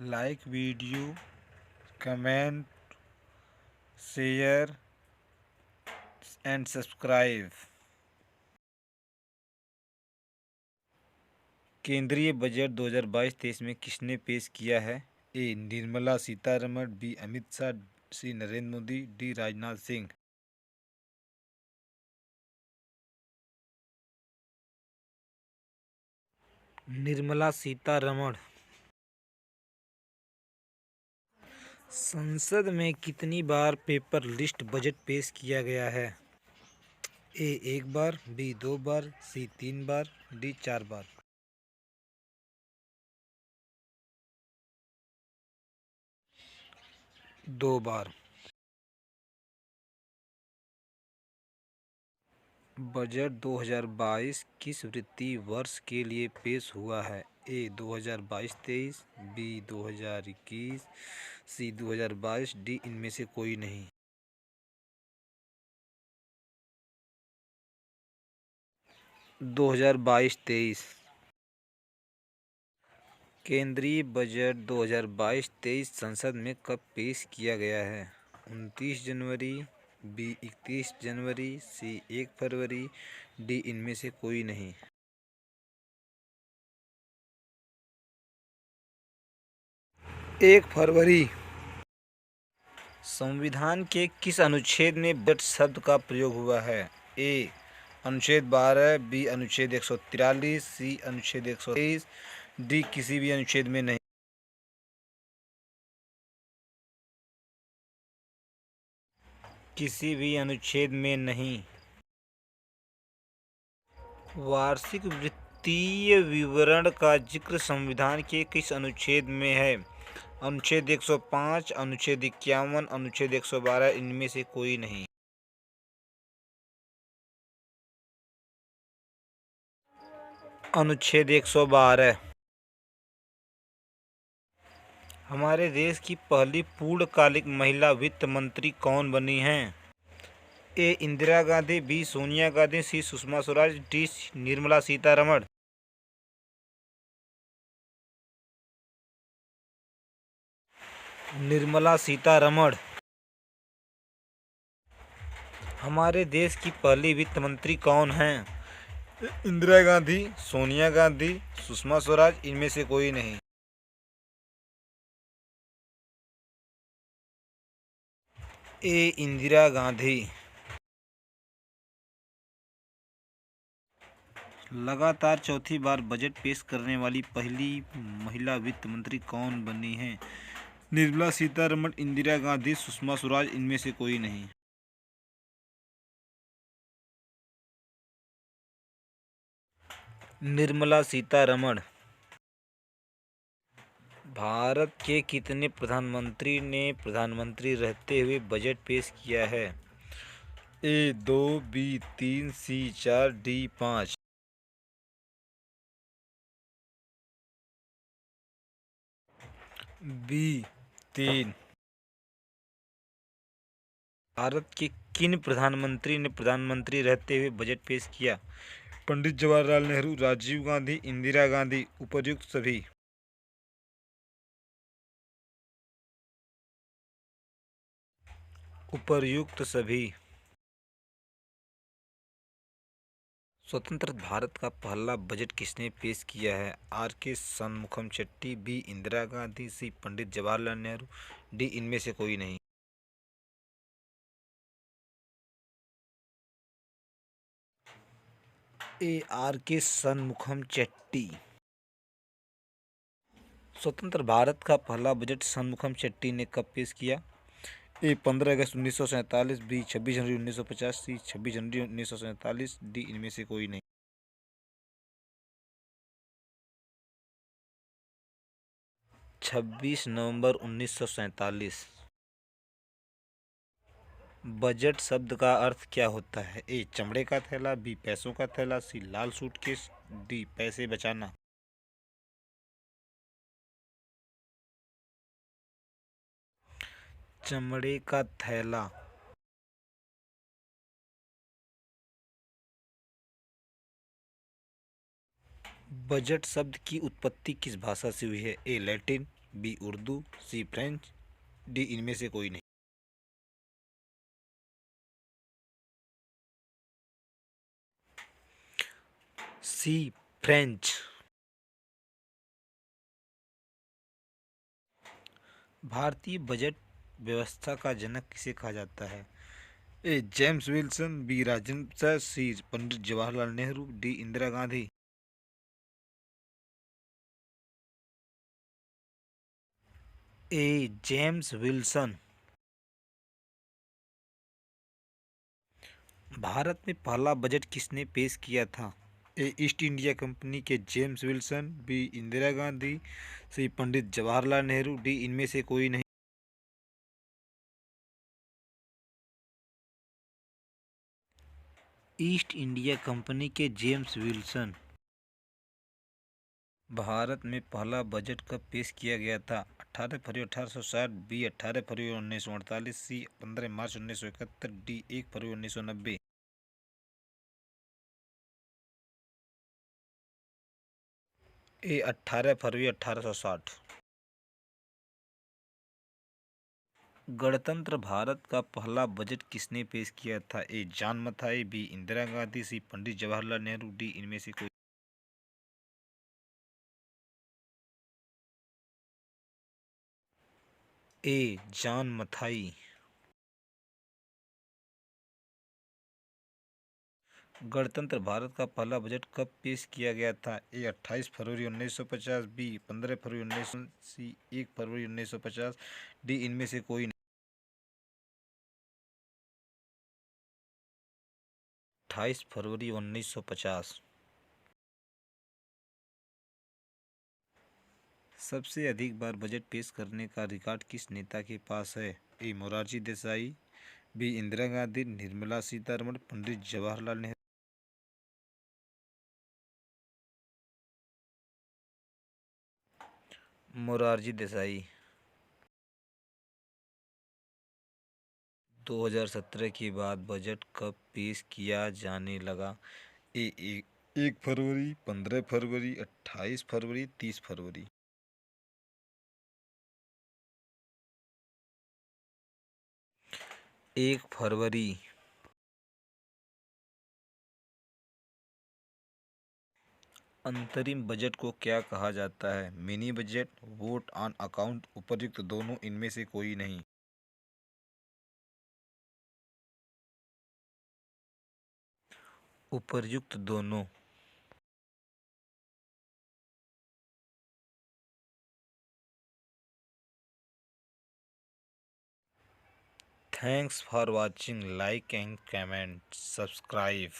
Like video, comment, share and subscribe. केंद्रीय budget 2022-23 में किसने पेश किया है? ए. निर्मला सीतारमण, बी. अमित शाह, सी. नरेंद्र मोदी, डी. राजनाथ सिंह। निर्मला सीतारमण। संसद में कितनी बार पेपर लिस्ट बजट पेश किया गया है? ए. एक बार, बी. दो बार, सी. तीन बार, डी. चार बार। दो बार। बजट 2022 किस वित्तीय वर्ष के लिए पेश हुआ है? ए. 2022-23, बी. 2021, सी. 2022, डी. इनमें से कोई नहीं। 2022-23। केंद्रीय बजट 2022-23 संसद में कब पेश किया गया है? 29 जनवरी, बी. 31 जनवरी, सी. 1 फरवरी, डी. इनमें से कोई नहीं। 1 फरवरी। संविधान के किस अनुच्छेद में बजट शब्द का प्रयोग हुआ है? ए. अनुच्छेद 12, बी. अनुच्छेद 143, सी. अनुच्छेद 123, डी. किसी भी अनुच्छेद में नहीं। किसी भी अनुच्छेद में नहीं। वार्षिक वित्तीय विवरण का जिक्र संविधान के किस अनुच्छेद में है? अनुच्छेद 105, अनुच्छेद 51, अनुच्छेद 112, इनमें से कोई नहीं। अनुच्छेद 112। हमारे देश की पहली पूर्णकालिक महिला वित्त मंत्री कौन बनी हैं? ए. इंदिरा गांधी, बी. सोनिया गांधी, सी. सुषमा स्वराज, डी. निर्मला सीतारमण। निर्मला सीतारमण। हमारे देश की पहली वित्त मंत्री कौन हैं? इंदिरा गांधी, सोनिया गांधी, सुषमा स्वराज, इनमें से कोई नहीं। ए. इंदिरा गांधी। लगातार चौथी बार बजट पेश करने वाली पहली महिला वित्त मंत्री कौन बनी हैं? निर्मला सीतारमण, इंदिरा गांधी, सुषमा स्वराज, इनमें से कोई नहीं। निर्मला सीतारमण। भारत के कितने प्रधानमंत्री ने प्रधानमंत्री रहते हुए बजट पेश किया है? ए. 2, बी. 3, सी. 4, डी. 5। बी. 3। भारत के किन प्रधानमंत्री ने प्रधानमंत्री रहते हुए बजट पेश किया? पंडित जवाहरलाल नेहरू, राजीव गांधी, इंदिरा गांधी, उपर्युक्त सभी। उपर्युक्त सभी। स्वतंत्र भारत का पहला बजट किसने पेश किया है? आर के Shanmukham Chetty, B. Indira Gandhi, C. Pandit Jawaharlal Nehru, D. इनमें से कोई नहीं। ए. आर के शनमुखम चेट्टी। स्वतंत्र भारत का पहला बजट शनमुखम चेट्टी ने कब पेश किया? ए. 15 अगस्त 1947, बी. 26 जनवरी 1950, सी. 26 जनवरी 1947, डी. इनमें से कोई नहीं। 26 नवंबर 1947। बजट शब्द का अर्थ क्या होता है? ए. चमड़े का थैला, बी. पैसों का थैला, सी. लाल सूटकेस, डी. पैसे बचाना। चमड़े का थैला। बजट शब्द की उत्पत्ति किस भाषा से हुई है? ए. लैटिन, बी उर्दू, सी फ्रेंच, डी इनमें से कोई नहीं। सी फ्रेंच। भारतीय बजट व्यवस्था का जनक किसे कहा जाता है? A James Wilson, B Rajendra Prasad, C Pandit Jawaharlal Nehru, D Indira Gandhi. A James Wilson. Bharat में पहला बजट किसने पेश किया था? ए ईस्ट इंडिया कंपनी के James Wilson, B Indira Gandhi, C Pandit Jawaharlal Nehru, D इनमें से कोई नहीं। ईस्ट इंडिया कंपनी के जेम्स विल्सन। भारत में पहला बजट कब पेश किया गया था? 18 फरवरी 1860, बी 18 फरवरी 1948, सी 15 मार्च 1971, डी 1 फरवरी 1990। ए 18 फरवरी 1860। गणतंत्र भारत का पहला बजट किसने पेश किया था? ए John Mathai, B Indira Gandhi, C Pandit Jawaharlal Nehru, D इनमें से कोई। ए जॉन मथाई। गणतंत्र भारत का पहला बजट कब पेश किया गया था? ए 28 फरवरी 1950, बी 15 फरवरी 1900, सी 1 फरवरी 1950, डी इनमें से कोई नहीं। 28 फरवरी 1950। सबसे अधिक बार बजट पेश करने का रिकॉर्ड किस नेता के पास है? ए मोरारजी देसाई, बी इंदिरा गांधी, निर्मला सीतारमण, पंडित जवाहरलाल नेहरू। मोरारजी देसाई। 2017 के बाद बजट कब पेश किया जाने लगा? ए 1 फरवरी, 15 फरवरी, 28 फरवरी, 30 फरवरी। 1 फरवरी। अंतरिम बजट को क्या कहा जाता है? Mini budget, vote on account, उपर्युक्त दोनों, इनमें से कोई नहीं। उपर्युक्त दोनों। Thanks for watching, like and comment, subscribe.